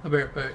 I'll be right back.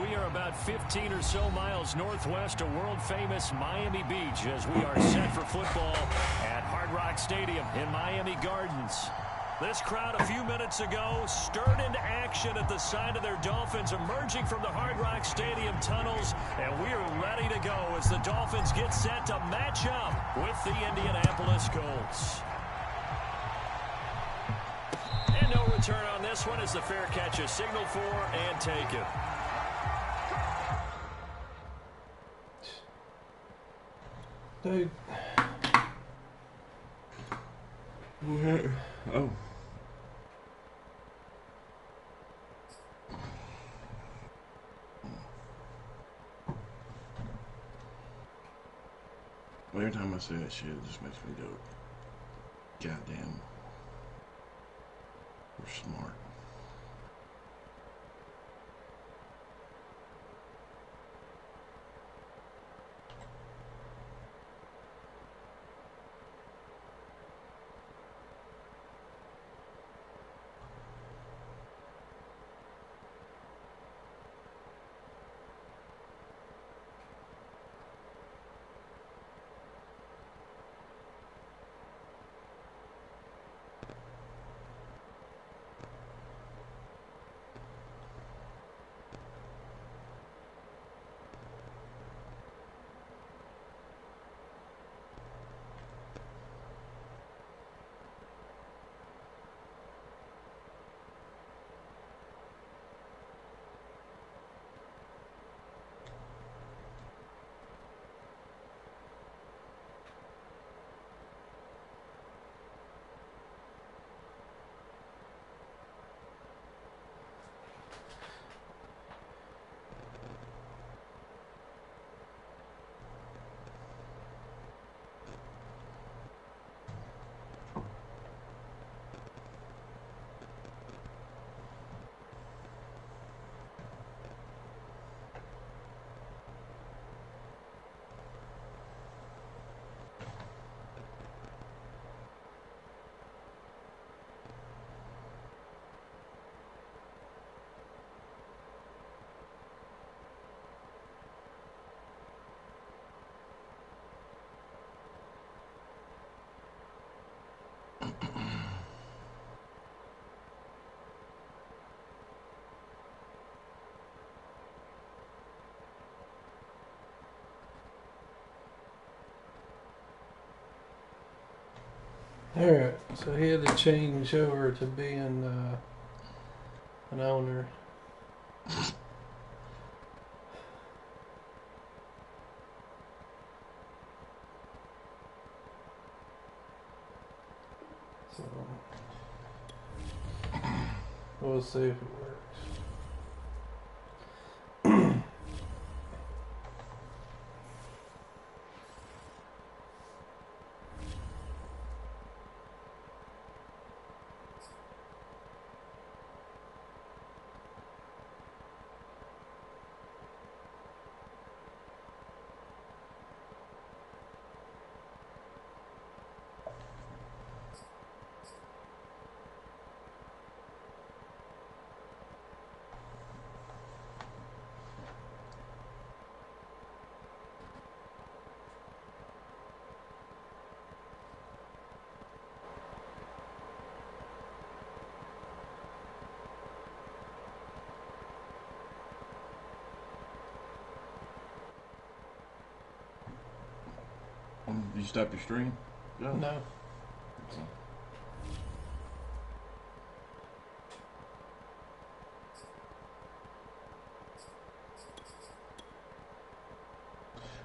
We are about 15 or so miles northwest of world-famous Miami Beach as we are set for football at Hard Rock Stadium in Miami Gardens. This crowd a few minutes ago stirred into action at the sight of their Dolphins emerging from the Hard Rock Stadium tunnels, and we are ready to go as the Dolphins get set to match up with the Indianapolis Colts. And no return on this one as the fair catch is signaled for and taken. Dude. Oh. Every time I say that shit, it just makes me go, goddamn, we're smart. Alright, so he had to change over to being an owner. So we'll see if it works. Did you stop your stream? No. Okay.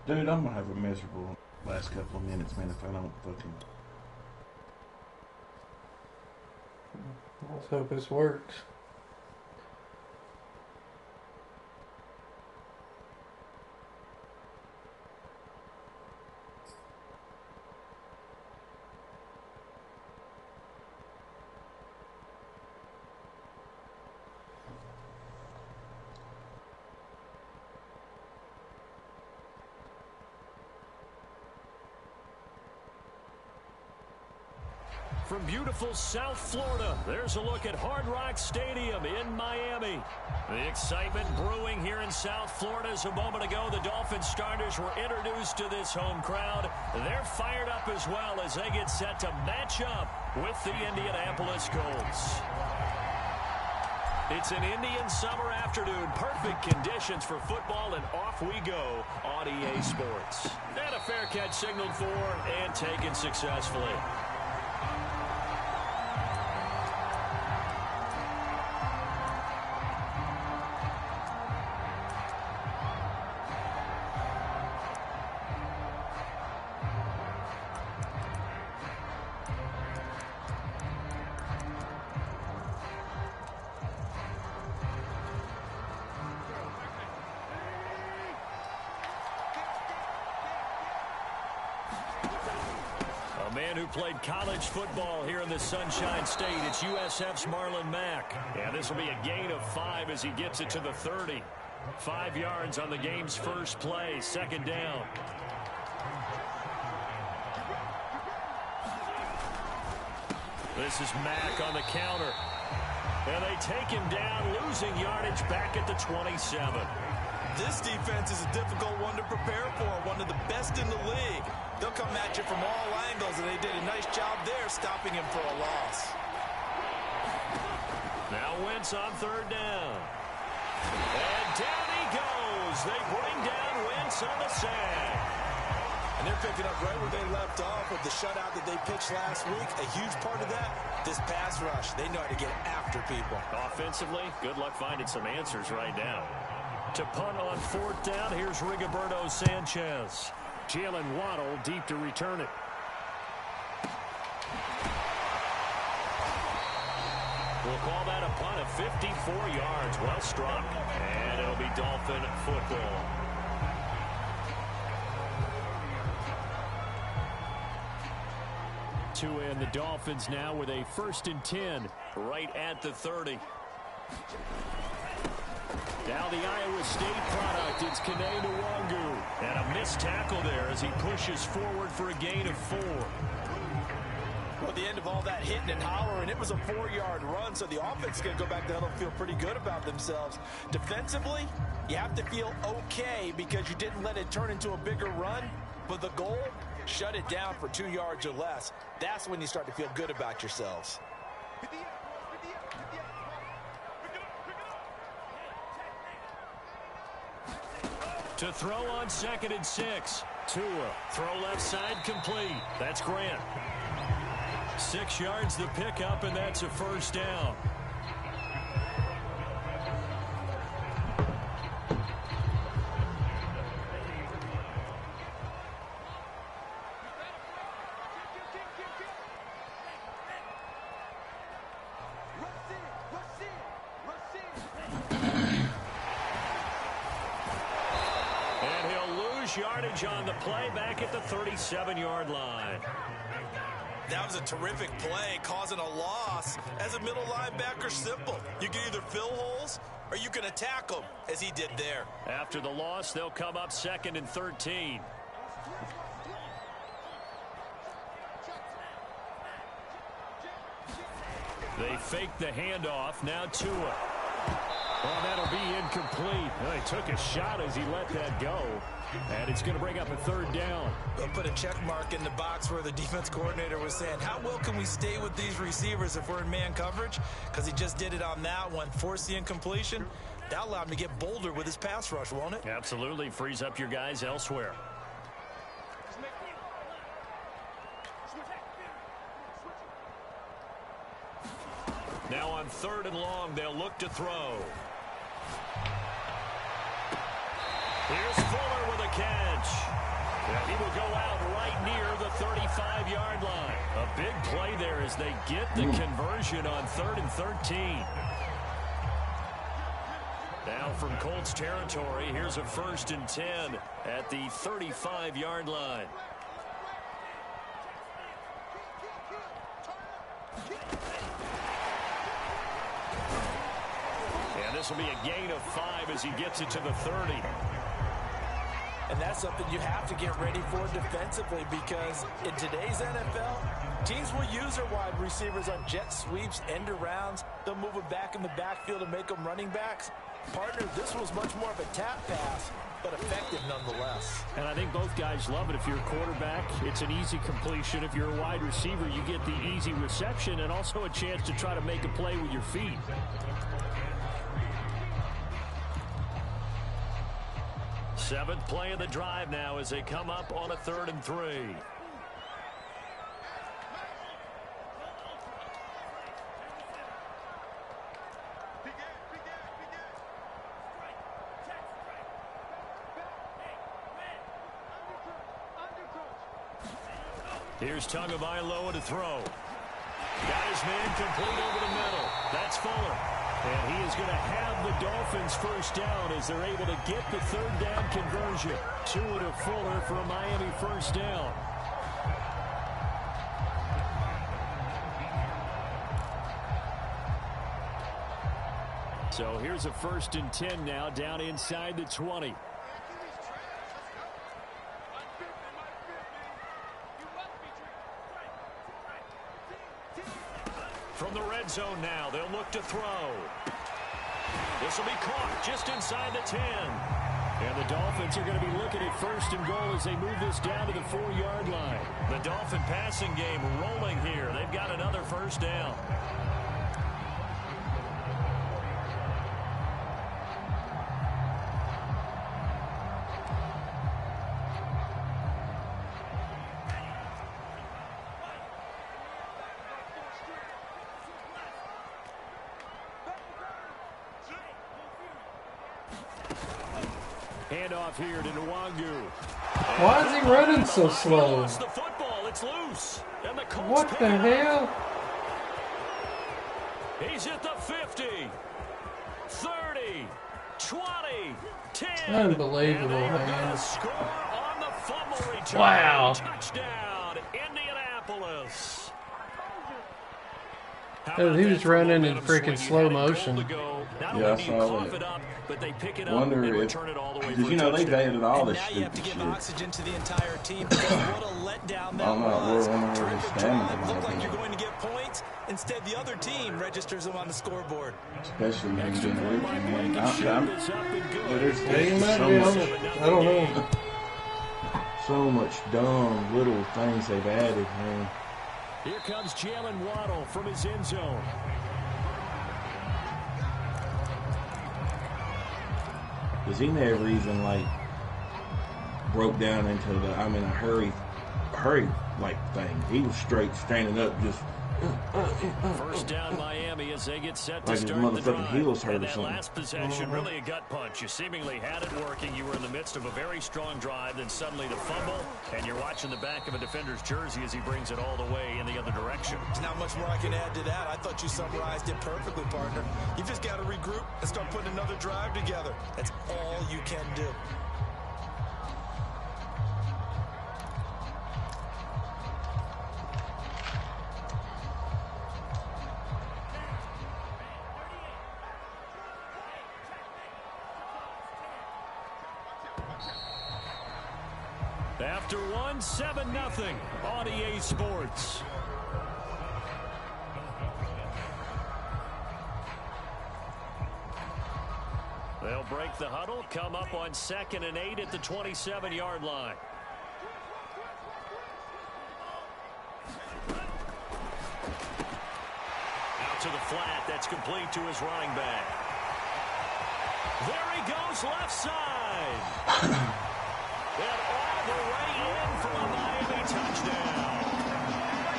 Dude, I'm gonna have a miserable last couple of minutes, man, if I don't fucking... Let's hope this works. From beautiful South Florida, there's a look at Hard Rock Stadium in Miami. The excitement brewing here in South Florida as a moment ago. The Dolphins starters were introduced to this home crowd. They're fired up as well as they get set to match up with the Indianapolis Colts. It's an Indian summer afternoon. Perfect conditions for football, and off we go on EA Sports. And a fair catch signaled for and taken successfully. Who played college football here in the Sunshine State. It's USF's Marlon Mack. And this will be a gain of 5 as he gets it to the 30. 5 yards on the game's first play. Second down. This is Mack on the counter. And they take him down, losing yardage back at the 27. This defense is a difficult one to prepare for, one of the best in the league. They'll come at you from all angles, and they did a nice job there stopping him for a loss. Now Wentz on third down. And down he goes. They bring down Wentz on the sack. And they're picking up right where they left off with the shutout that they pitched last week. A huge part of that, this pass rush. They know how to get after people. Offensively, good luck finding some answers right now. To punt on fourth down, here's Rigoberto Sanchez. Jalen Waddle deep to return it. We'll call that a punt of 54 yards. Well struck. And it'll be Dolphin football. To end the Dolphins now with a 1st and 10 right at the 30. Now the Iowa State product, it's Kene Nwangu. And a missed tackle there as he pushes forward for a gain of 4. Well, at the end of all that hitting and hollering, it was a 4-yard run, so the offense is going to go back down and feel pretty good about themselves. Defensively, you have to feel okay because you didn't let it turn into a bigger run, but the goal, shut it down for 2 yards or less. That's when you start to feel good about yourselves. To throw on 2nd and 6. Tua, throw left side complete. That's Grant. 6 yards the pickup, and that's a first down. Yardage on the play back at the 37-yard line. That was a terrific play, causing a loss. As a middle linebacker, simple. You can either fill holes or you can attack them, as he did there. After the loss, they'll come up 2nd and 13. They fake the handoff. Now Tua. Oh, that'll be incomplete. Well, he took a shot as he let that go. And it's going to bring up a 3rd down. They'll put a check mark in the box where the defense coordinator was saying, how well can we stay with these receivers if we're in man coverage? Because he just did it on that one. Force the incompletion. That'll allow him to get bolder with his pass rush, won't it? Absolutely. Frees up your guys elsewhere. Now on 3rd and long, they'll look to throw. Here's Fuller with a catch. And he will go out right near the 35-yard line. A big play there as they get the conversion on 3rd and 13. Now from Colts territory, here's a 1st and 10 at the 35-yard line. And this will be a gain of 5 as he gets it to the 30. And that's something you have to get ready for defensively, because in today's NFL, teams will use their wide receivers on jet sweeps, end arounds. They'll move them back in the backfield to make them running backs. Partner, this was much more of a tap pass, but effective nonetheless. And I think both guys love it. If you're a quarterback, it's an easy completion. If you're a wide receiver, you get the easy reception and also a chance to try to make a play with your feet. Seventh play of the drive now as they come up on a 3rd and 3. Here's Tagovailoa to throw. Got his man complete over the middle. That's Fuller. And he is going to have the Dolphins first down as they're able to get the 3rd down conversion. Tua to Fuller for a Miami first down. So here's a 1st and 10 now down inside the 20. From the red zone now, they'll look to throw. This will be caught just inside the 10. And the Dolphins are going to be looking at 1st and goal as they move this down to the 4-yard line. The Dolphin passing game rolling here. They've got another first down. Handoff here to Nwangu. Why is he running so slow? The football, it's loose. And the Colts What the hell? He's at the 50, 30, 20, 10. Unbelievable, and man. Score on the fumble return. Wow. Touchdown, Indianapolis. Dude, he was running in freaking slow motion. Yeah, I saw that. But they pick it up Wonder and if, return it all the way because you know they've added all this Now you have to stupid give shit. oxygen to the entire team, because what a letdown that I'm not was. worried where Terrific the stamina drive. Looked might like be. you're going to get points. Instead, the other team registers them on the scoreboard. Especially when you're rookie, man. There's He might so be on much, it. I don't know. so much dumb little things they've added, man. Here comes Jalen Waddle from his end zone. Because he never even, like, broke down into the, I mean, a hurry like thing. He was straight, standing up, just. First down Miami as they get set to Like his start the motherfucking drive. heels hurt And or that something. last possession, really a gut punch. You seemingly had it working. You were in the midst of a very strong drive, then suddenly the fumble, and you're watching the back of a defender's jersey as he brings it all the way in the other direction. There's not much more I can add to that. I thought you summarized it perfectly, partner. You just got to regroup and start putting another drive together. That's all you can do. After one, 7-0 on EA Sports. They'll break the huddle, come up on 2nd and 8 at the 27-yard line. Out to the flat, that's complete to his running back. There he goes, left side. And all the way in for a Miami touchdown.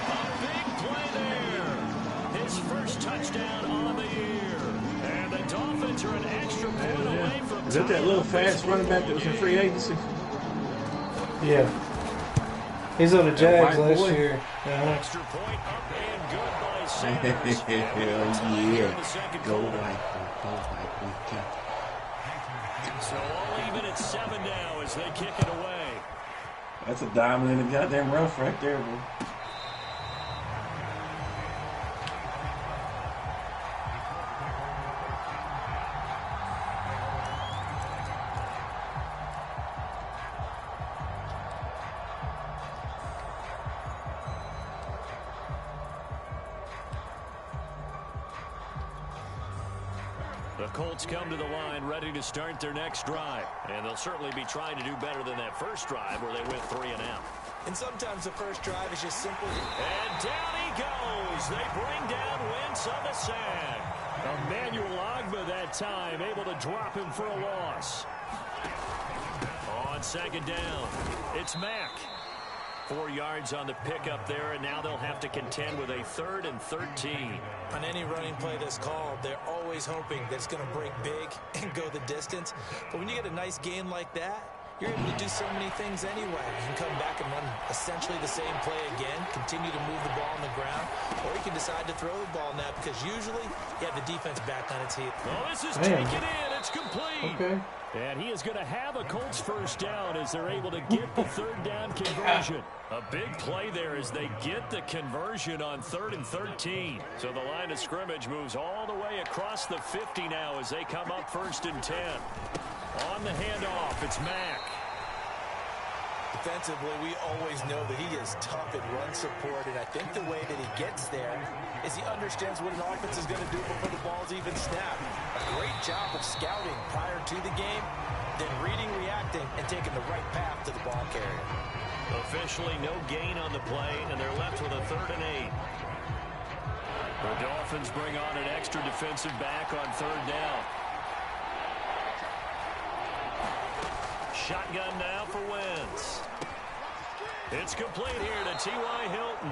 A big play there. His first touchdown on the year. And the Dolphins are an extra point away from Is that little fast running back that was in free agency? Yeah. He's on the Jags white last boy? year. extra point up and good by Sanders. Hell yeah. Go white boy. So all even at 7 now as they kick it away. That's a diamond in the goddamn rough right there, bro. The Colts come to the line ready to start their next drive. And they'll certainly be trying to do better than that first drive where they went 3 and out. And sometimes the first drive is just simple. And down he goes. They bring down Wentz on the sack. Emmanuel Ogbah that time able to drop him for a loss. On 2nd down, it's Mack. 4 yards on the pickup there, and now they'll have to contend with a 3rd and 13. On any running play that's called, they're always hoping that it's going to break big and go the distance. But when you get a nice gain like that, you're able to do so many things anyway. You can come back and run essentially the same play again, continue to move the ball on the ground, or you can decide to throw the ball now because usually you have the defense back on its heels. Well, this is taken in. It's complete. Okay. And he is going to have a Colts first down as they're able to get the 3rd down conversion. A big play there as they get the conversion on 3rd and 13. So the line of scrimmage moves all the way across the 50 now as they come up 1st and 10. On the handoff, it's Mack. Defensively, we always know that he is tough at run support, and I think the way that he gets there is he understands what an offense is going to do before the ball's even snapped. A great job of scouting prior to the game, then reading, reacting, and taking the right path to the ball carrier. Officially no gain on the play, and they're left with a 3rd and 8. The Dolphins bring on an extra defensive back on 3rd down. Shotgun now for Wentz. It's complete here to T.Y. Hilton.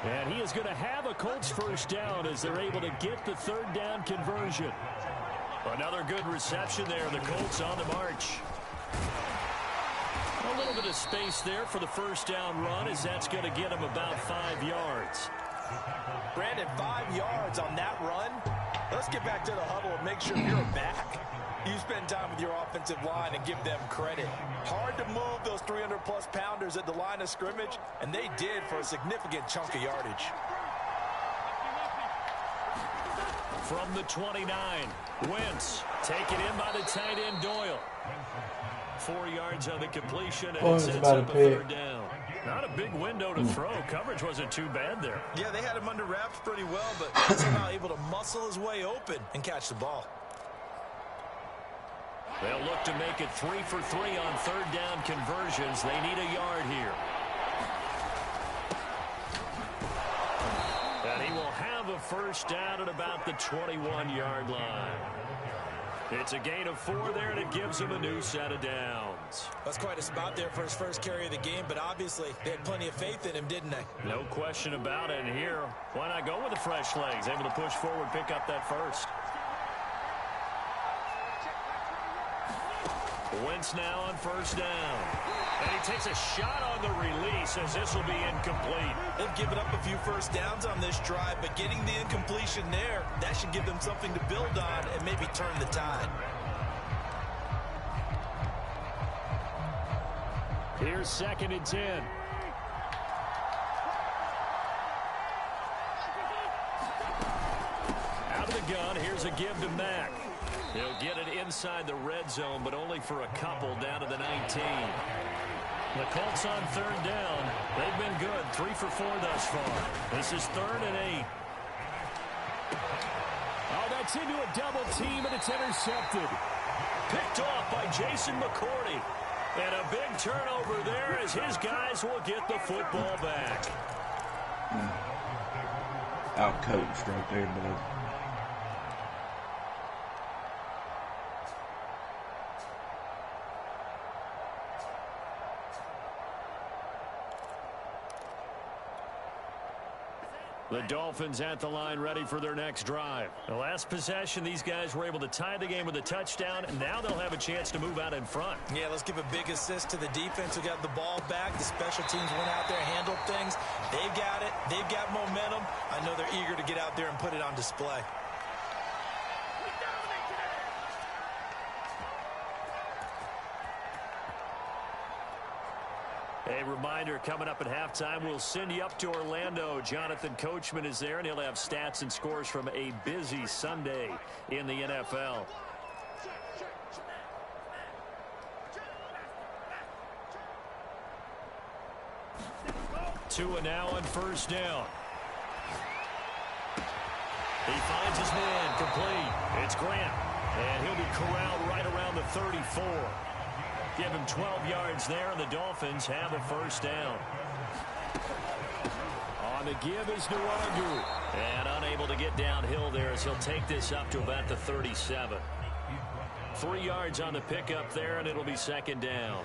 And he is going to have a Colts first down as they're able to get the 3rd down conversion. Another good reception there. The Colts on the march. A little bit of space there for the first down run as that's going to get him about 5 yards. Brandon, 5 yards on that run. Let's get back to the huddle and make sure you're back. You spend time with your offensive line and give them credit. Hard to move those 300-plus pounders at the line of scrimmage, and they did for a significant chunk of yardage. From the 29, Wentz taken in by the tight end Doyle. 4 yards on the completion, and it sets up a 3rd down. Not a big window to throw. Coverage wasn't too bad there. Yeah, they had him under wraps pretty well, but somehow able to muscle his way open and catch the ball. They'll look to make it 3 for 3 on 3rd down conversions. They need a yard here. And he will have a first down at about the 21-yard line. It's a gain of 4 there, and it gives him a new set of downs. That's quite a spot there for his first carry of the game, but obviously they had plenty of faith in him, didn't they? No question about it. And here, why not go with the fresh legs? Able to push forward, pick up that first. Wentz now on first down. And he takes a shot on the release as this will be incomplete. They've given up a few first downs on this drive, but getting the incompletion there, that should give them something to build on and maybe turn the tide. Here's 2nd and 10. Out of the gun, here's a give to Mack. He'll get it inside the red zone, but only for a couple down to the 19. The Colts on 3rd down. They've been good, 3 for 4 thus far. This is 3rd and 8. Oh, that's into a double team, and it's intercepted. Picked off by Jason McCourty. And a big turnover there as his guys will get the football back. Out-coached right there, bud. The Dolphins at the line ready for their next drive. The last possession, these guys were able to tie the game with a touchdown, and now they'll have a chance to move out in front. Yeah, let's give a big assist to the defense who got the ball back. The special teams went out there, handled things. They've got it. They've got momentum. I know they're eager to get out there and put it on display. A reminder, coming up at halftime, we'll send you up to Orlando. Jonathan Coachman is there, and he'll have stats and scores from a busy Sunday in the NFL. Tua now on first down. He finds his man complete. It's Grant, and he'll be corralled right around the 34. Give him 12 yards there, and the Dolphins have a first down. On the give is Nwangu. And unable to get downhill there as he'll take this up to about the 37. 3 yards on the pickup there, and it'll be 2nd down.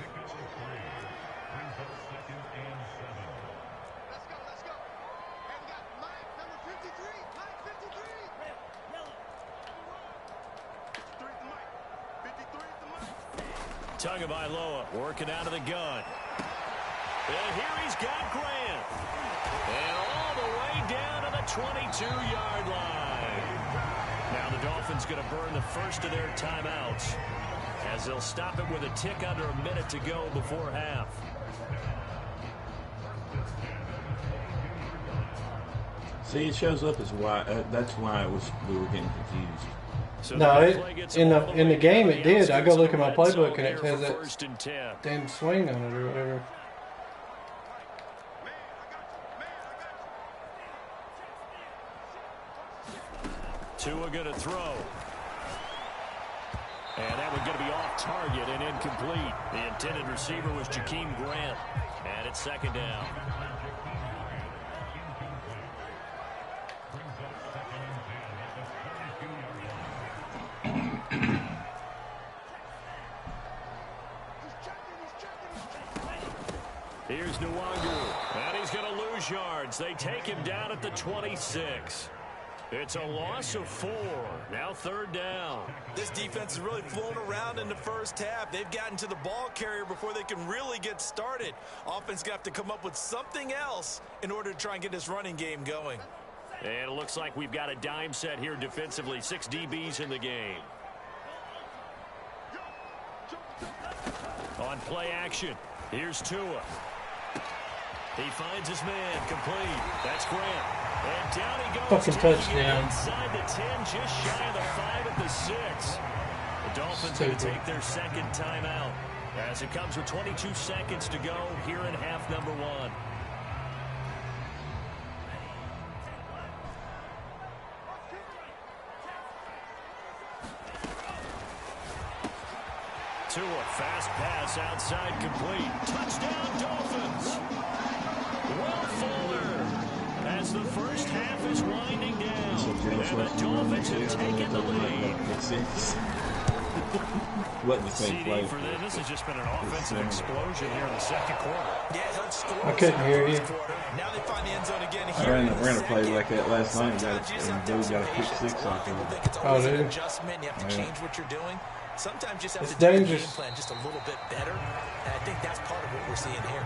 Tagovailoa working out of the gun. And here he's got Grant. And all the way down to the 22-yard line. Now the Dolphins going to burn the first of their timeouts as they'll stop it with a tick under a minute to go before half. See, it shows up as why. That's why we were getting confused. So no, in the game it did. I go look at my playbook and it has that damn swing on it or whatever. Tua going to throw. And that one going to be off target and incomplete. The intended receiver was Jakeem Grant. And it's 2nd down. Here's Nwangu, and he's going to lose yards. They take him down at the 26. It's a loss of 4. Now 3rd down. This defense is really flown around in the first half. They've gotten to the ball carrier before they can really get started. Offense going to have to come up with something else in order to try and get this running game going. And it looks like we've got a dime set here defensively. 6 DBs in the game. On play action, here's Tua. He finds his man complete. That's Grant. And down he goes. Fucking touchdown. Inside the 10, just shy of the 5 at the 6. The Dolphins going to take their 2nd timeout as it comes with 22 seconds to go here in half number 1. Tua, fast pass outside complete. Touchdown Dolphins. Will Fuller as the first half is winding down. And the Dolphins have taken the lead. Wasn't the same play. For them, this has just been an offensive explosion here in the second quarter. I couldn't hear you. Now they find the end zone again. I ran a play like that last night and Billy got a pick 6 off of it. Oh, dude. Adjustment. You have to change what you're doing. Sometimes you just have It's to do the dangerous. game plan just a little bit better. And I think that's part of what we're seeing here.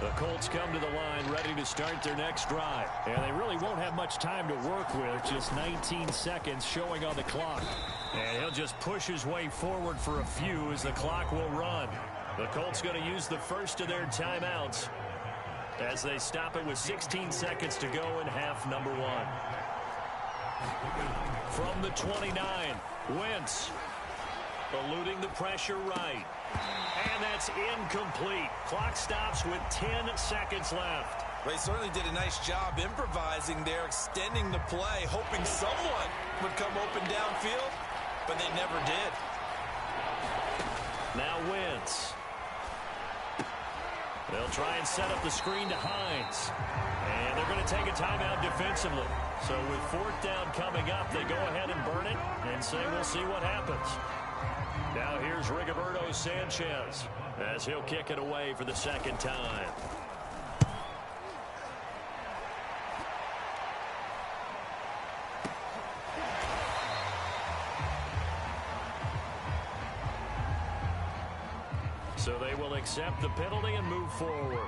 The Colts come to the line ready to start their next drive. And they really won't have much time to work with. Just 19 seconds showing on the clock. And he'll just push his way forward for a few as the clock will run. The Colts going to use the first of their timeouts as they stop it with 16 seconds to go in half number 1. From the 29, Wentz eluding the pressure right. And that's incomplete. Clock stops with 10 seconds left. They certainly did a nice job improvising there, extending the play, hoping someone would come open downfield, but they never did. Now Wentz. They'll try and set up the screen to Hines. And they're going to take a timeout defensively. So with 4th down coming up, they go ahead and burn it and say we'll see what happens. Now here's Rigoberto Sanchez as he'll kick it away for the second time. So they will accept the penalty and move forward.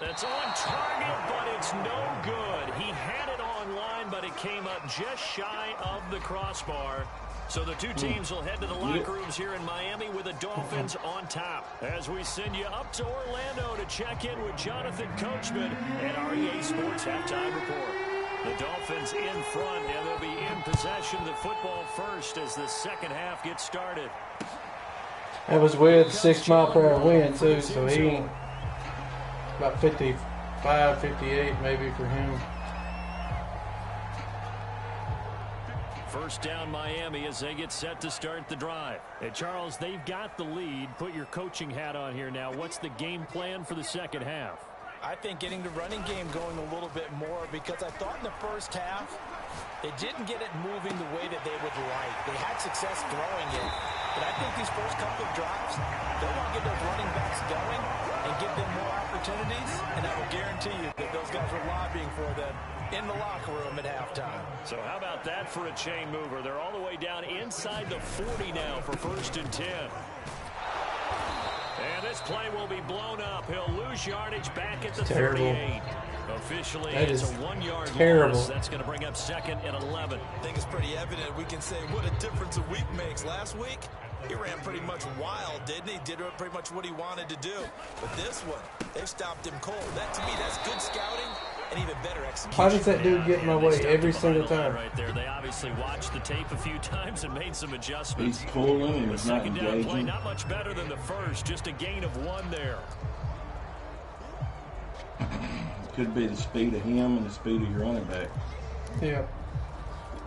That's on target, but it's no good. He had it on line, but it came up just shy of the crossbar. So the two teams will head to the locker rooms here in Miami with the Dolphins on top. As we send you up to Orlando to check in with Jonathan Coachman at our EA Sports Halftime Report. The Dolphins in front, and they'll be in possession of the football first as the second half gets started. That was with 6 mile per hour wind, too, so he about 55, 58 maybe for him. First down Miami as they get set to start the drive. Hey, Charles, they've got the lead. Put your coaching hat on here now. What's the game plan for the second half? I think getting the running game going a little bit more, because I thought in the first half they didn't get it moving the way that they would like. They had success throwing it, but I think these first couple of drives, they want to get those running backs going and give them more opportunities, and I will guarantee you that those guys were lobbying for them in the locker room at halftime. So how about that for a chain mover? They're all the way down inside the 40 now for 1st and 10. And this play will be blown up. He'll lose yardage back at the 38. Officially, it's a 1-yard loss. That's going to bring up 2nd and 11. I think it's pretty evident. We can say what a difference a week makes. Last week, he ran pretty much wild, didn't he? Did pretty much what he wanted to do. But this one, they stopped him cold. That, to me, that's good scouting and even better execution. Why does that dude get in my way every single time? Right there. They obviously watched the tape a few times and made some adjustments. He's pulling and he's not Second down play, engaging. not much better than the first. Just a gain of 1 there. Could be the speed of him and the speed of your running back. Yeah.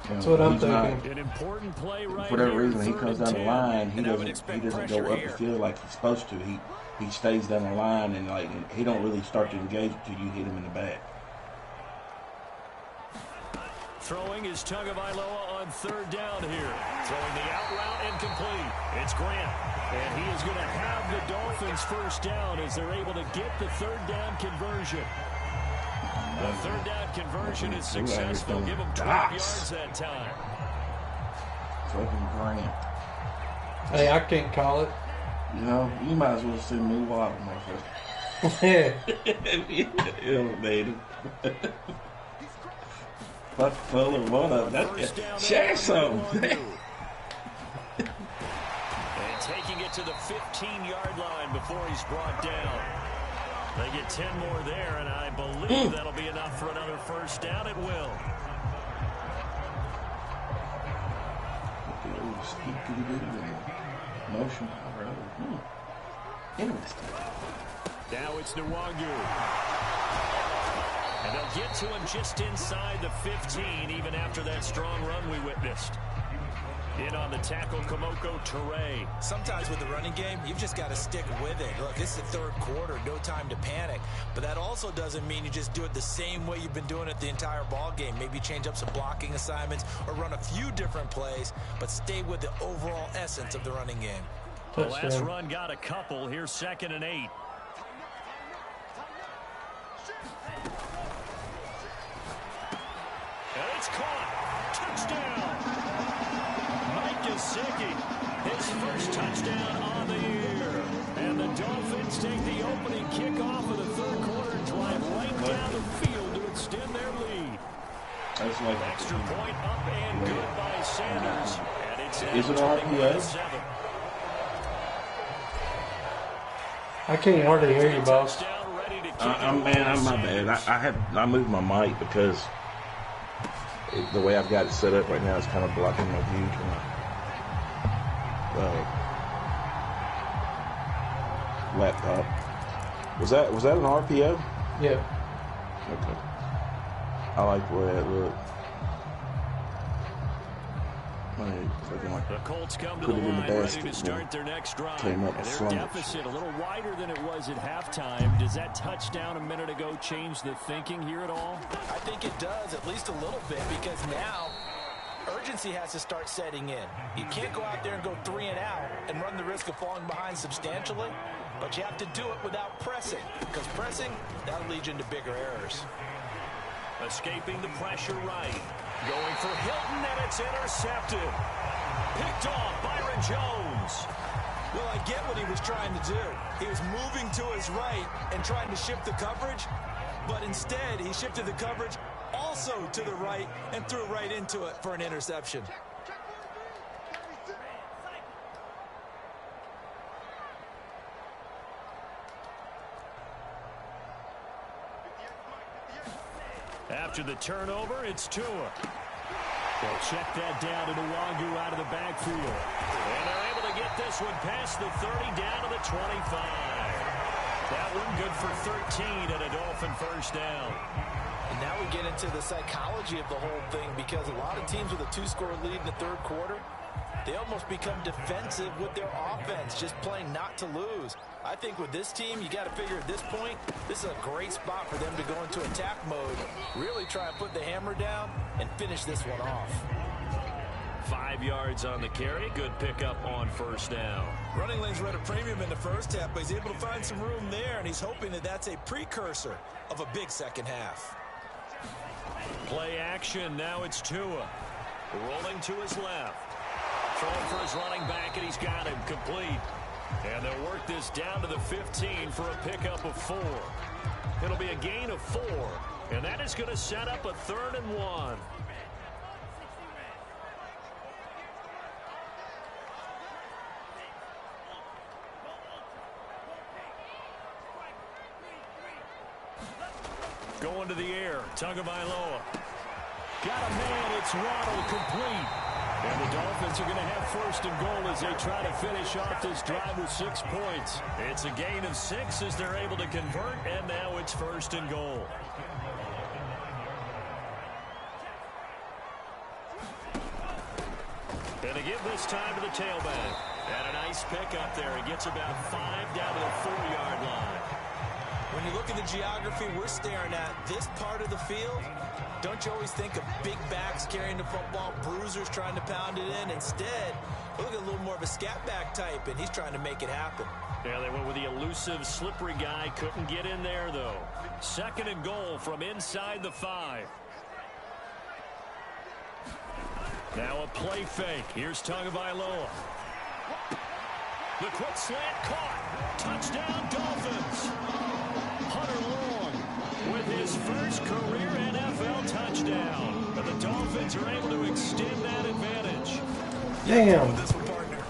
That's what I'm thinking. An important play right For whatever here, reason, he 3rd comes and down the 10. line. He doesn't go up the field like he's supposed to. He stays down the line, and like he don't really start to engage until you hit him in the back. Throwing is Tagovailoa on 3rd down here. Throwing the out route incomplete. It's Grant. And he is going to have the Dolphins 1st down as they're able to get the 3rd down conversion. The 3rd down conversion is successful. Give him 12 yards that time. Fucking Grant. Hey, I can't call it. You know, you might as well send me water, motherfucker. Yeah. Elevated. Fuck full of one of them. Share some. And taking it to the 15-yard line before he's brought down. They get 10 more there, and I believe that'll be enough for another 1st down. It will. Motion. Interesting. Now it's Nwangu. And they'll get to him just inside the 15, even after that strong run we witnessed. In on the tackle, Kamoko Toure. Sometimes with the running game, you've just got to stick with it. Look, this is the third quarter, no time to panic. But that also doesn't mean you just do it the same way you've been doing it the entire ball game. Maybe change up some blocking assignments or run a few different plays, but stay with the overall essence of the running game. The last run got a couple. Here's 2nd and 8. And it's caught. Touchdown. His first touchdown on the year. And the Dolphins take the opening kickoff of the third quarter and drive right down the field to extend their lead. That's like extra point up and good by Sanders. And it's is it RPO? I can't hardly hear you, boss. I'm my bad. I moved my mic because the way I've got it set up right now is kind of blocking my view. Laptop. Was that an RPO? Yeah. Okay. I like the way that looked. The Colts come to the line ready to start their next drive. And their deficit a little wider than it was at halftime. Does that touchdown a minute ago change the thinking here at all? I think it does, at least a little bit, because now urgency has to start setting in. You can't go out there and go 3 and out and run the risk of falling behind substantially, but you have to do it without pressing, because pressing, that'll lead you into bigger errors. Escaping the pressure right. Going for Hilton, and it's intercepted. Picked off Byron Jones. Well, I get what he was trying to do. He was moving to his right and trying to shift the coverage, but instead he shifted the coverage also to the right and threw right into it for an interception. After the turnover, it's Tua. They'll check that down to Nwangu out of the backfield. And they're able to get this one past the 30 down to the 25. That one good for 13 and a Dolphin first down. And now we get into the psychology of the whole thing, because a lot of teams with a 2-score lead in the third quarter, they almost become defensive with their offense, just playing not to lose. I think with this team, you got to figure at this point, this is a great spot for them to go into attack mode, really try and put the hammer down and finish this one off. 5 yards on the carry. Good pickup on first down. Running lanes were at a premium in the first half, but he's able to find some room there, and he's hoping that that's a precursor of a big second half. Play action. Now it's Tua. Rolling to his left. Throwing for his running back, and he's got him complete. And they'll work this down to the 15 for a pickup of 4. It'll be a gain of 4, and that is going to set up a 3rd and 1. Going to the air, Tagovailoa. Got a man, it's Waddle, complete. And the Dolphins are going to have 1st and goal as they try to finish off this drive with 6 points. It's a gain of 6 as they're able to convert, and now it's 1st and goal. And to give this time to the tailback. And a nice pickup there. He gets about 5 down to the 4-yard line. When you look at the geography we're staring at, this part of the field, don't you always think of big backs carrying the football, bruisers trying to pound it in? Instead, look at a little more of a scat back type, and he's trying to make it happen. Yeah, they went with the elusive, slippery guy. Couldn't get in there, though. 2nd and goal from inside the 5. Now a play fake. Here's Tagovailoa. The quick slant caught. Touchdown, Dolphins. Hunter Long with his first career NFL touchdown. But the Dolphins are able to extend that advantage. Damn.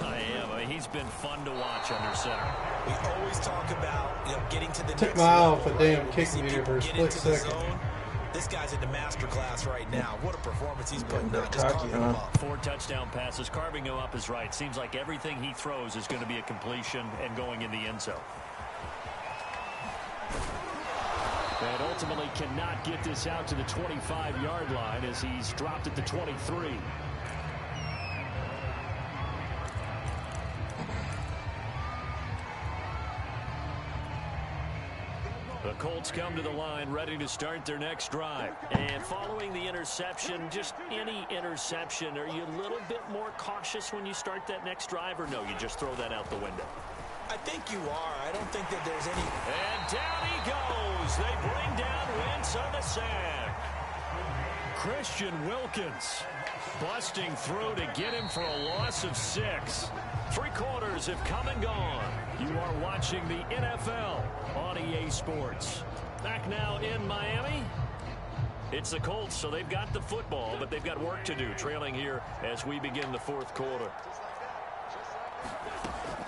I am. I mean, he's been fun to watch under center. We always talk about, getting to the Took next my eye level, off a right? damn When we kick see meter people for a get split into the second. zone, This guy's in the master class right now. What a performance he's putting They're up. Just cocky, carving them huh? up. 4 touchdown passes. Carving him up is right. Seems like everything he throws is going to be a completion and going in the end zone. And ultimately cannot get this out to the 25-yard line as he's dropped at the 23. The Colts come to the line ready to start their next drive. And following the interception, just any interception, are you a little bit more cautious when you start that next drive, or no, you just throw that out the window? I think you are. I don't think that there's any... And down he goes. They bring down Wentz on the sack. Christian Wilkins busting through to get him for a loss of 6. 3 quarters have come and gone. You are watching the NFL on EA Sports. Back now in Miami. It's the Colts, so they've got the football, but they've got work to do, trailing here as we begin the 4th quarter.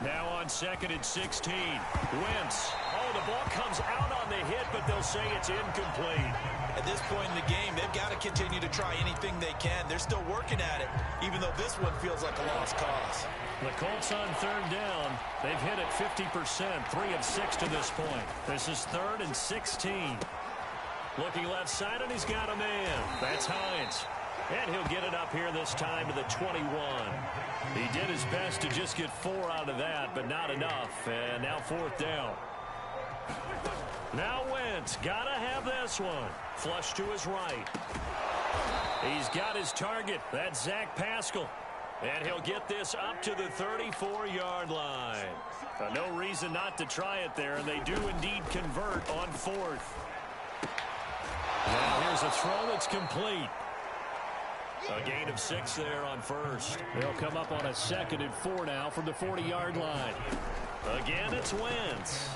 Now on 2nd and 16. Wentz. Oh, the ball comes out on the hit, but they'll say it's incomplete. At this point in the game, they've got to continue to try anything they can. They're still working at it, even though this one feels like a lost cause. The Colts on 3rd down. They've hit it 50%, 3 of 6 to this point. This is 3rd and 16. Looking left side, and he's got a man. That's Hines. And he'll get it up here this time to the 21. He did his best to just get 4 out of that, but not enough. And now 4th down. Now Wentz, gotta have this one. Flush to his right. He's got his target. That's Zach Pascal. And he'll get this up to the 34-yard line. No reason not to try it there, and they do indeed convert on 4th. Now here's a throw that's complete. A gain of 6 there on 1st. They'll come up on a 2nd and 4 now from the 40-yard line. Again, it's Wentz.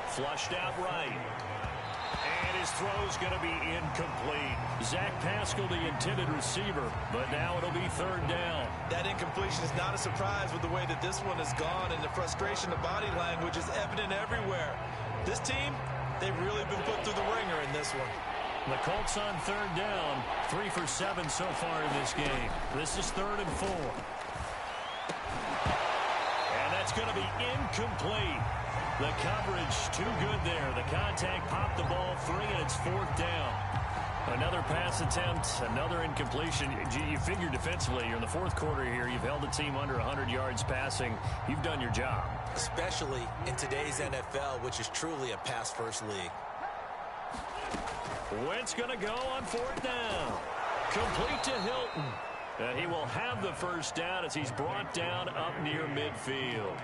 Flushed out right. And his throw's going to be incomplete. Zach Pascal, the intended receiver, but now it'll be 3rd down. That incompletion is not a surprise with the way that this one has gone, and the frustration of body language is evident everywhere. This team, they've really been put through the ringer in this one. The Colts on 3rd down, 3 for 7 so far in this game. This is 3rd and 4. And that's going to be incomplete. The coverage too good there. The contact popped the ball 3, and it's 4th down. Another pass attempt, another incompletion. You figure defensively, you're in the 4th quarter here. You've held the team under 100 yards passing. You've done your job. Especially in today's NFL, which is truly a pass-first league. Wentz going to go on 4th down. Complete to Hilton. And he will have the 1st down as he's brought down up near midfield.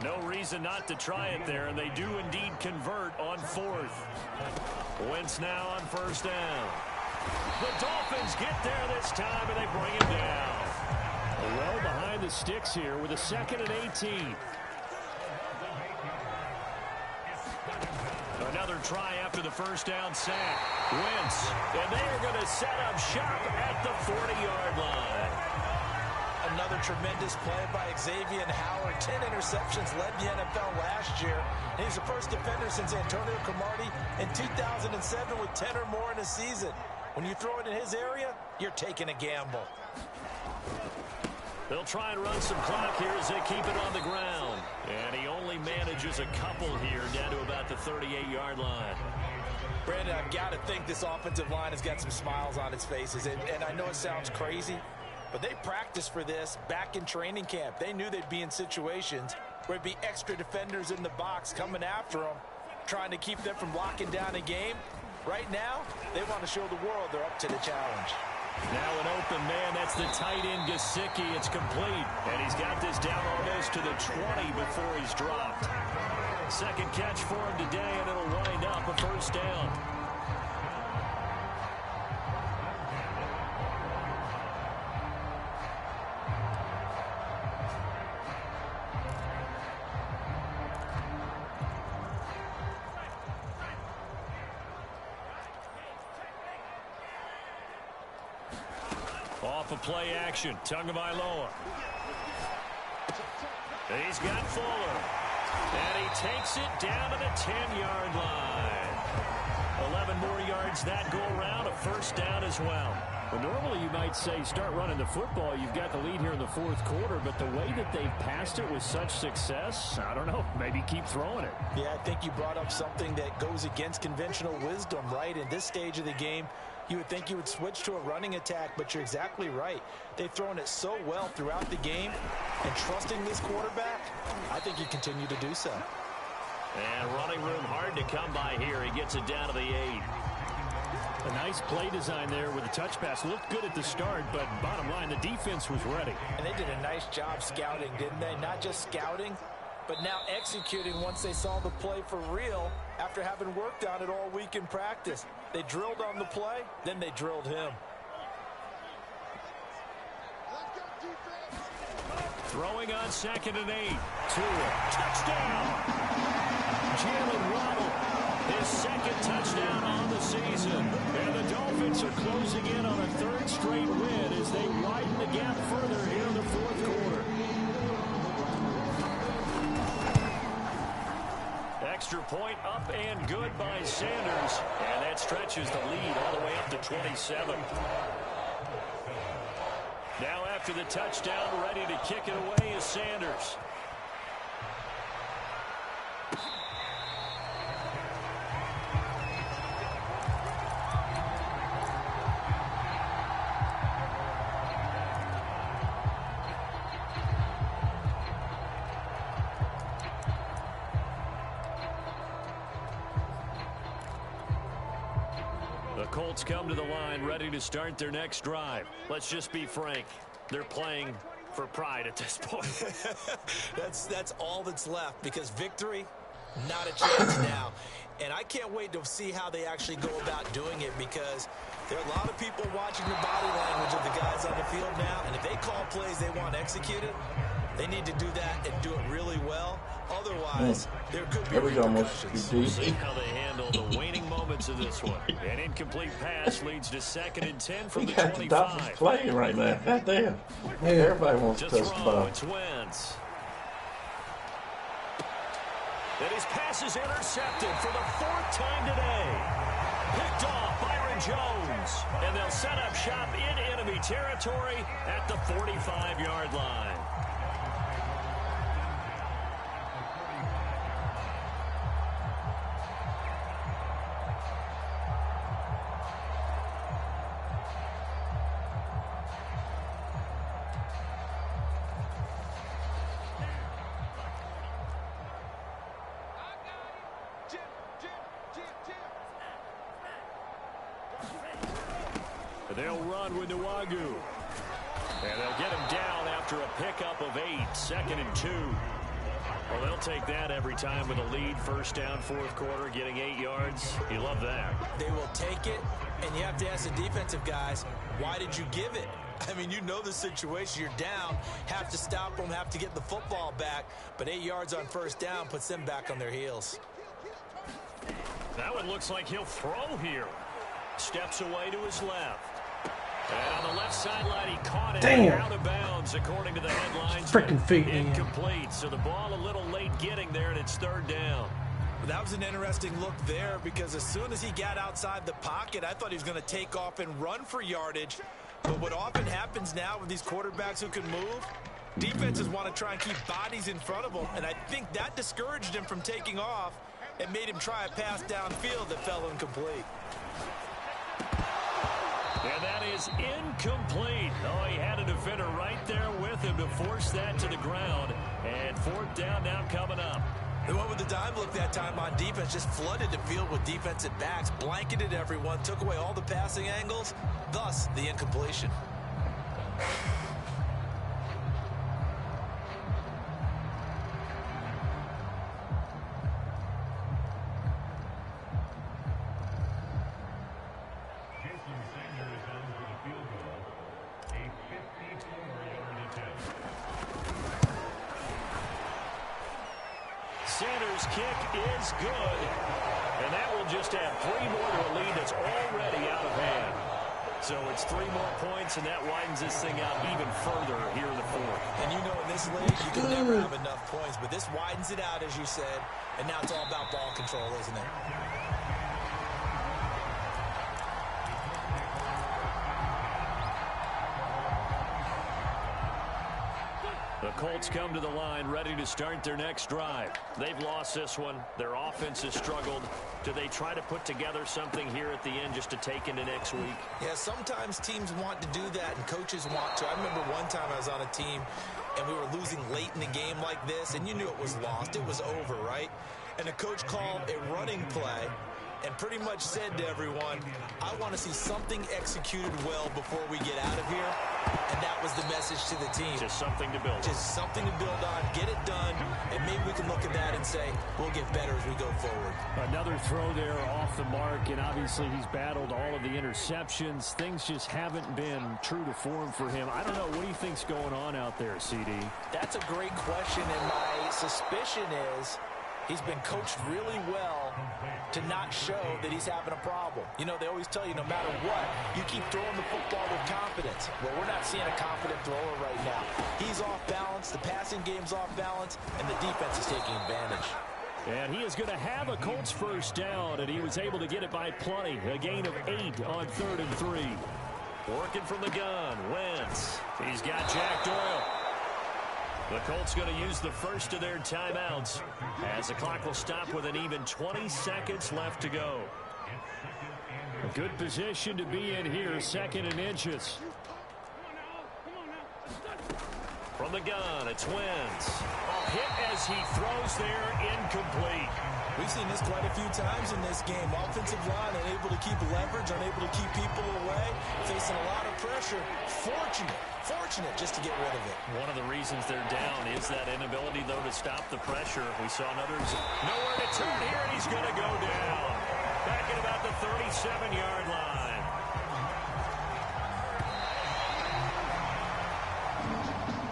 No reason not to try it there, and they do indeed convert on 4th. Wentz now on 1st down. The Dolphins get there this time, and they bring him down. Well behind the sticks here with a 2nd and 18. Another try after the 1st down sack. Wentz, and they are going to set up shop at the 40-yard line. Another tremendous play by Xavier Howard. 10 interceptions, led the NFL last year. And he's the first defender since Antonio Cromartie in 2007 with 10 or more in a season. When you throw it in his area, you're taking a gamble. They'll try and run some clock here as they keep it on the ground. And he only manages a couple here down to about the 38-yard line. Brandon, I've got to think this offensive line has got some smiles on its faces. And I know it sounds crazy, but they practiced for this back in training camp. They knew they'd be in situations where it'd be extra defenders in the box coming after them, trying to keep them from locking down a game. Right now, they want to show the world they're up to the challenge. Now an open man, that's the tight end Gesicki. It's complete, and he's got this down almost to the 20 before he's dropped. 2nd catch for him today, and it'll wind up a 1st down. Off of play action, Tagovailoa. He's got Fuller. And he takes it down to the 10-yard line. 11 more yards that go around, a first down as well. Well, normally you might say start running the football. You've got the lead here in the fourth quarter, but the way that they've passed it with such success, I don't know, maybe keep throwing it. Yeah, I think you brought up something that goes against conventional wisdom, right? In this stage of the game, you would think you would switch to a running attack, but you're exactly right. They've thrown it so well throughout the game, and trusting this quarterback, I think you continue to do so. And running room hard to come by here. He gets it down to the 8. A nice play design there with the touch pass. Looked good at the start, but bottom line, the defense was ready. And they did a nice job scouting, didn't they? Not just scouting, but now executing once they saw the play for real after having worked on it all week in practice. They drilled on the play, then they drilled him. Throwing on 2nd and 8. Touchdown! Jalen Waddle, his 2nd touchdown on the season. And the Dolphins are closing in on a 3rd straight win as they widen the gap further here in the 4th quarter. Extra point up and good by Sanders. And that stretches the lead all the way up to 27. Now after the touchdown, ready to kick it away is Sanders. The Colts come to the line ready to start their next drive. Let's just be frank. They're playing for pride at this point. That's all that's left, because victory, not a chance now. And I can't wait to see how they actually go about doing it, because there are a lot of people watching the body language of the guys on the field now. And if they call plays they want executed, they need to do that and do it really well. Otherwise, there could be repercussions. We'll see how they handle the waning moments of this one. An incomplete pass leads to 2nd and 10 from the 25. The Dolphins playing right now. God damn. Everybody wants to touch the ball. It's Wentz. And his pass is intercepted for the 4th time today. Picked off Byron Jones. And they'll set up shop in enemy territory at the 45-yard line. They'll run with Nwagu. And they'll get him down after a pickup of 8. 2nd and 2. Well, they'll take that every time with a lead. 1st down, 4th quarter, getting 8 yards. You love that. They will take it, and you have to ask the defensive guys, why did you give it? I mean, you know the situation. You're down, have to stop them, have to get the football back. But 8 yards on 1st down puts them back on their heels. That one looks like he'll throw here. Steps away to his left. And on the left sideline, he caught it out of bounds, according to the headlines. Freaking feet. Incomplete. So the ball a little late getting there, and it's 3rd down. That was an interesting look there, because as soon as he got outside the pocket, I thought he was going to take off and run for yardage. But what often happens now with these quarterbacks who can move, defenses want to try and keep bodies in front of them. And I think that discouraged him from taking off and made him try a pass downfield that fell incomplete. And that is incomplete. Oh, he had a defender right there with him to force that to the ground. And 4th down now coming up. They went with the dime look that time on defense, just flooded the field with defensive backs, blanketed everyone, took away all the passing angles, thus the incompletion. Sanders' kick is good. And that will just add 3 more to a lead that's already out of hand. So it's 3 more points, and that widens this thing out even further here in the 4th. And you know in this league, you can never have enough points, but this widens it out, as you said, and now it's all about ball control, isn't it? The Colts come to the line ready to start their next drive. They've lost this one. Their offense has struggled. Do they try to put together something here at the end just to take into next week? Yeah, sometimes teams want to do that and coaches want to. I remember one time I was on a team and we were losing late in the game like this, and you knew it was lost. It was over, right? And the coach called a running play and pretty much said to everyone, I want to see something executed well before we get out of here. And that was the message to the team. Just something to build on. Just something to build on, get it done, and maybe we can look at that and say, we'll get better as we go forward. Another throw there off the mark, and obviously he's battled all of the interceptions. Things just haven't been true to form for him. I don't know. What do you think's going on out there, CD? That's a great question, and my suspicion is he's been coached really well to not show that he's having a problem. You know, they always tell you no matter what, you keep throwing the football with confidence. Well, we're not seeing a confident thrower right now. He's off balance, the passing game's off balance, and the defense is taking advantage. And he is going to have a Colts first down, and he was able to get it by plenty. A gain of 8 on 3rd and 3. Working from the gun, Wentz. He's got Jack Doyle. The Colts going to use the first of their timeouts as the clock will stop with an even 20 seconds left to go. A good position to be in here, 2nd and inches. From the gun, it's Wentz. Hit as he throws there, incomplete. We've seen this quite a few times in this game. Offensive line unable to keep leverage, unable to keep people away, facing a lot of pressure. Fortunate just to get rid of it. One of the reasons they're down is that inability, though, to stop the pressure. We saw another nowhere to turn here, and he's going to go down. Back at about the 37-yard line.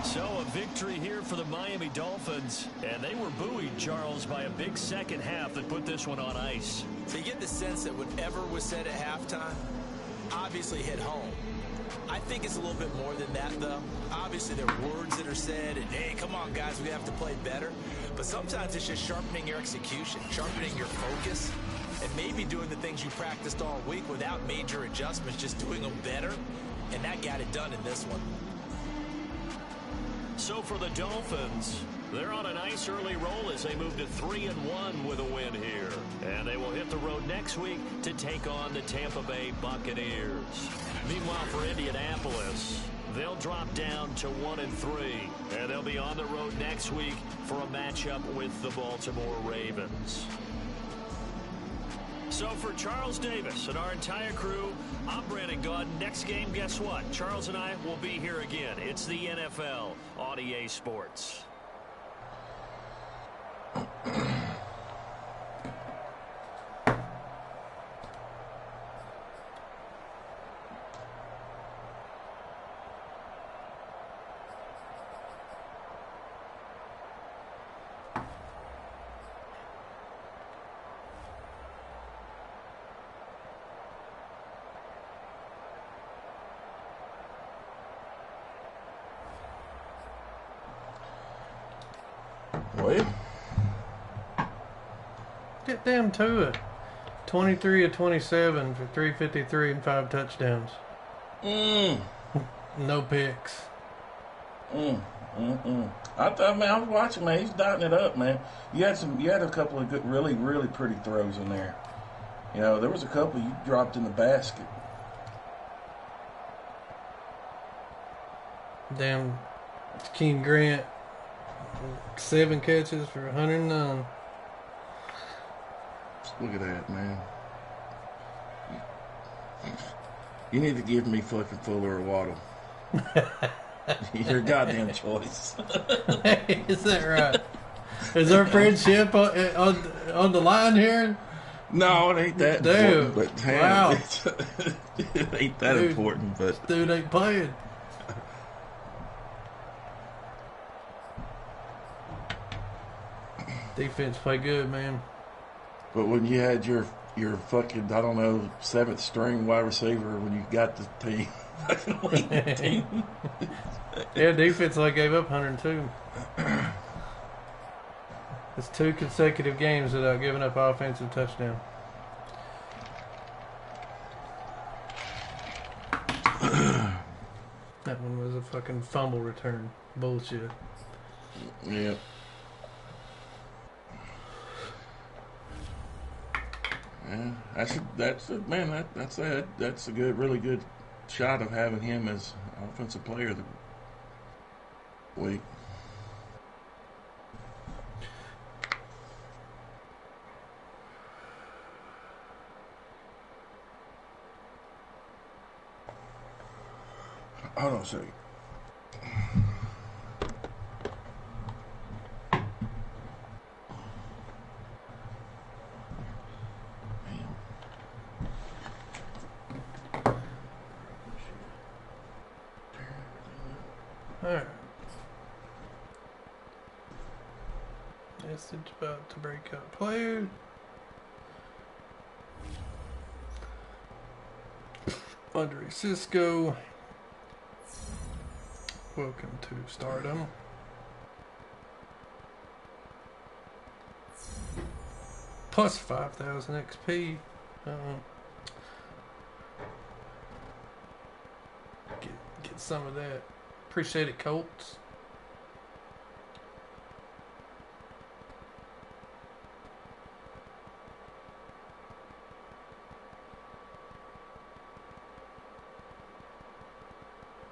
So a victory here for the Miami Dolphins, and they were buoyed, Charles, by a big second half that put this one on ice. So you get the sense that whatever was said at halftime obviously hit home. I think it's a little bit more than that, though. Obviously, there are words that are said, and, hey, come on, guys, we have to play better. But sometimes it's just sharpening your execution, sharpening your focus, and maybe doing the things you practiced all week without major adjustments, just doing them better, and that got it done in this one. So for the Dolphins, they're on a nice early roll as they move to 3-1 with a win here. And they will hit the road next week to take on the Tampa Bay Buccaneers. Meanwhile, for Indianapolis, they'll drop down to 1-3. And they'll be on the road next week for a matchup with the Baltimore Ravens. So for Charles Davis and our entire crew, I'm Brandon Gaudin. Next game, guess what? Charles and I will be here again. It's the NFL on EA Sports. Well, get them to it. 23 of 27 for 353 and 5 touchdowns. No picks. I was watching, man. He's dotting it up, man. You had a couple of good, really, really pretty throws in there. You know, there was a couple you dropped in the basket. Damn, King Grant, 7 catches for 109. Look at that, man. You need to give me fucking Fuller or Waddle. Your goddamn choice. Is that right? Is our friendship on the line here? No, it ain't that important. But damn, wow. It ain't that important. But dude ain't playing. Defense play good, man. But when you had your fucking, I don't know, 7th string wide receiver when you got the team. Yeah, defense like gave up 102. It's 2 consecutive games without giving up offensive touchdown. That one was a fucking fumble return. Bullshit. Yeah. Yeah, that's a good, really good shot of having him as offensive player of the week. Hold on a second. Alright. Message about to break up player. Andre Cisco. Welcome to Stardom. Plus 5,000 XP. Get some of that. Appreciate it, Colts.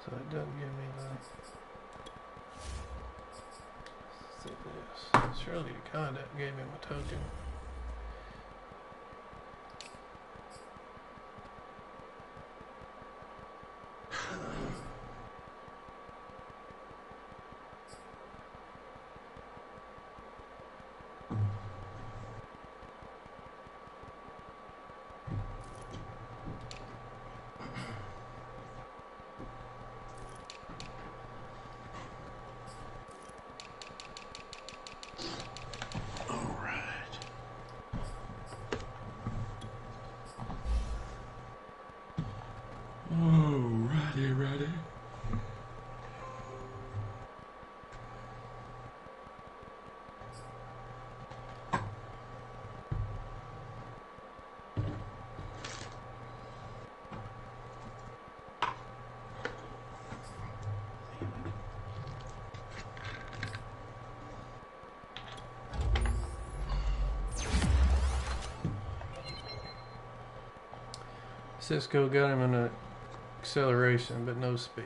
So it doesn't give me the... Let's see this. Surely the contact gave me my token. Ready. Cisco got him in a acceleration, but no speed.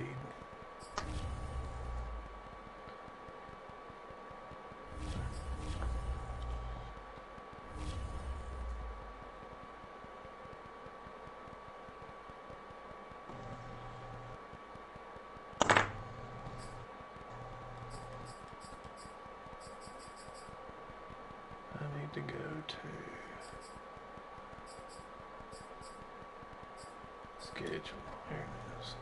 I need to go to schedule. Here it is.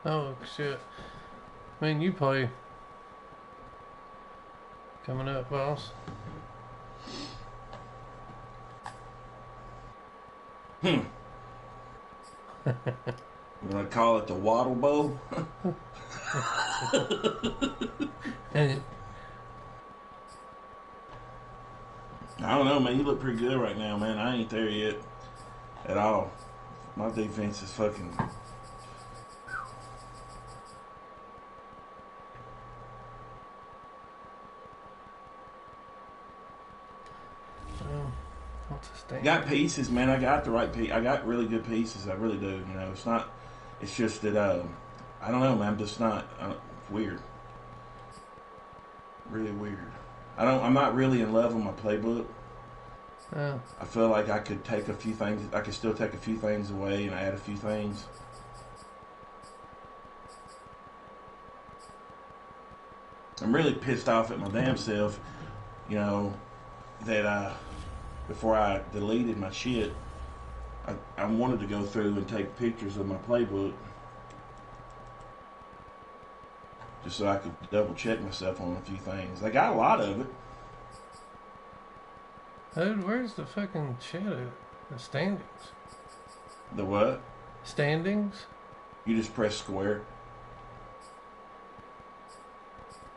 Oh shit. I mean, you play coming up, boss. You want to call it the Waddle Bowl? And I don't know, man. You look pretty good right now, man. I ain't there yet at all. My defense is fucking... Got pieces, man. I got the right piece. I got really good pieces. I really do. You know, it's not. It's just that I don't know, man. I'm just not. Weird. Really weird. I'm not really in love with my playbook. I feel like I could take a few things. I could still take a few things away and add a few things. I'm really pissed off at my damn self. you know, that before I deleted my shit, I wanted to go through and take pictures of my playbook just so I could double check myself on a few things. I got a lot of it. Dude, where's the fucking shit at? The standings. The what? Standings? You just press square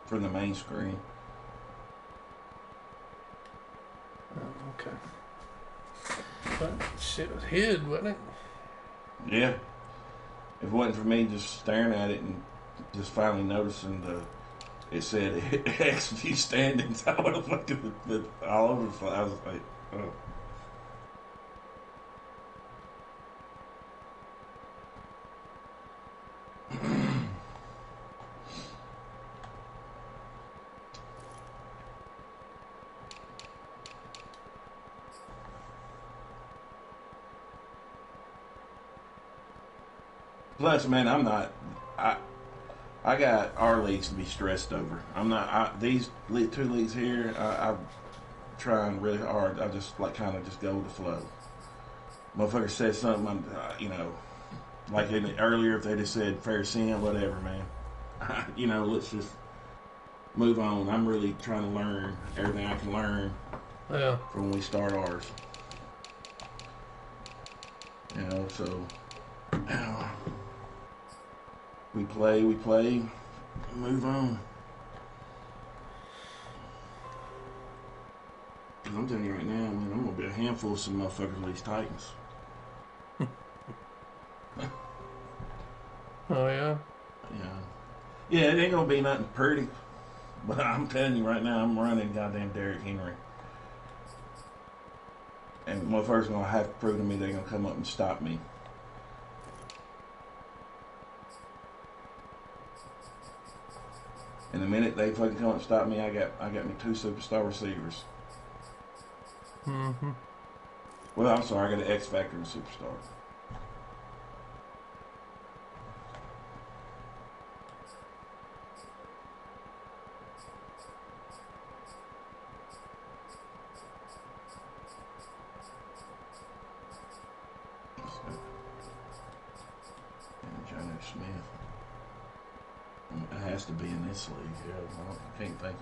from the main screen. Oh, okay. But shit was hid, wasn't it? Yeah. If it wasn't for me just staring at it and just finally noticing it said XV standings, I would have fucking been all over the place. I was like, oh. Plus, man, I got our leagues to be stressed over. I'm not, these two leagues here, I'm trying really hard. I just kind of just go with the flow. Motherfucker said something, you know, like earlier if they just said fair sin, whatever, man. You know, let's just move on. I'm really trying to learn everything I can learn from when we start ours. You know, so we play, move on. I'm telling you right now, man, I'm gonna be a handful of some motherfuckers with these Titans. Oh yeah? Yeah, it ain't gonna be nothing pretty. But I'm telling you right now, I'm running goddamn Derrick Henry. And motherfuckers gonna have to prove to me they're gonna come up and stop me. And the minute they fucking come up and stop me, I got me 2 superstar receivers. Mm-hmm. Well, I'm sorry, I got an X Factor and superstar. And Johnny Smith. It has to be in this league. Yeah, I can't think of.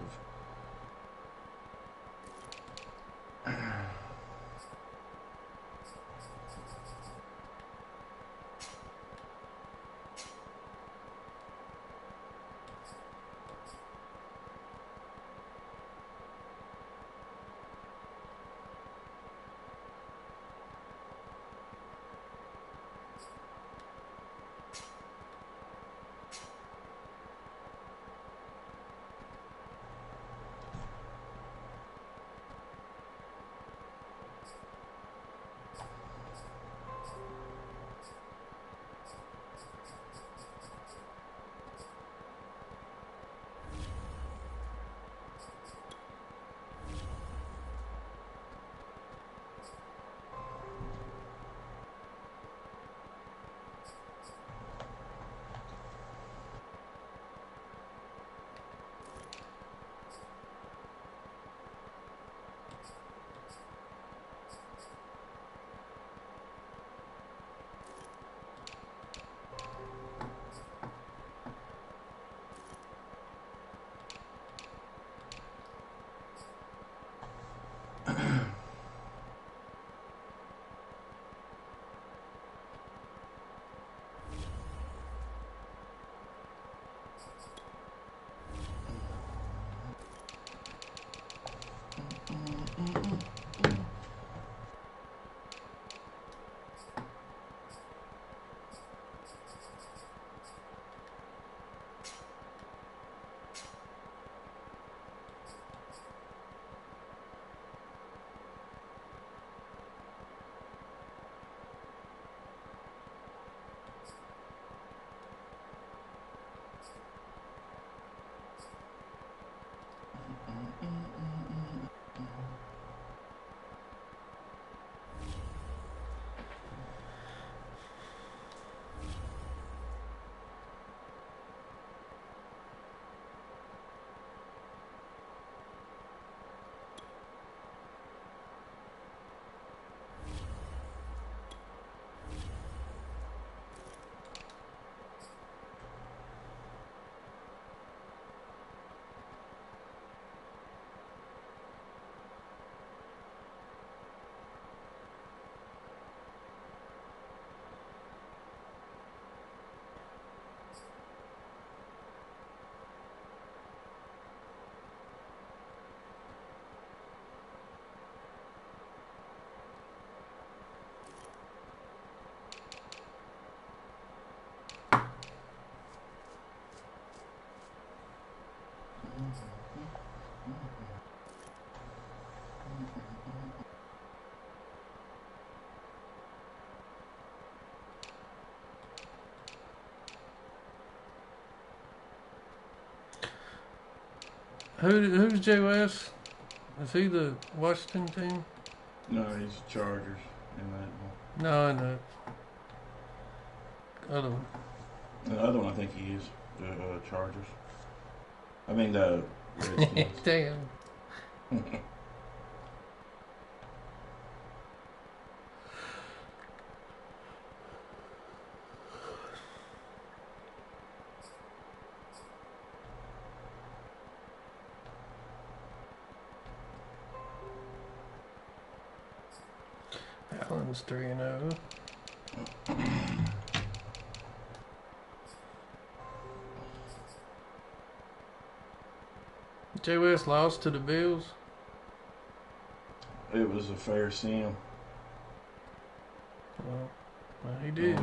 Who's Jay West? Is he the Washington team? No, he's Chargers in that one. No, in the other one. The other one, I think he is the Chargers. I mean the Redskins. Damn. Allen's 3-0. Jay West lost to the Bills. It was a fair sim. Well, he did.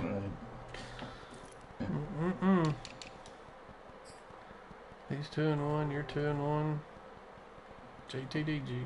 He's 2-1. You're 2-1. JTDG.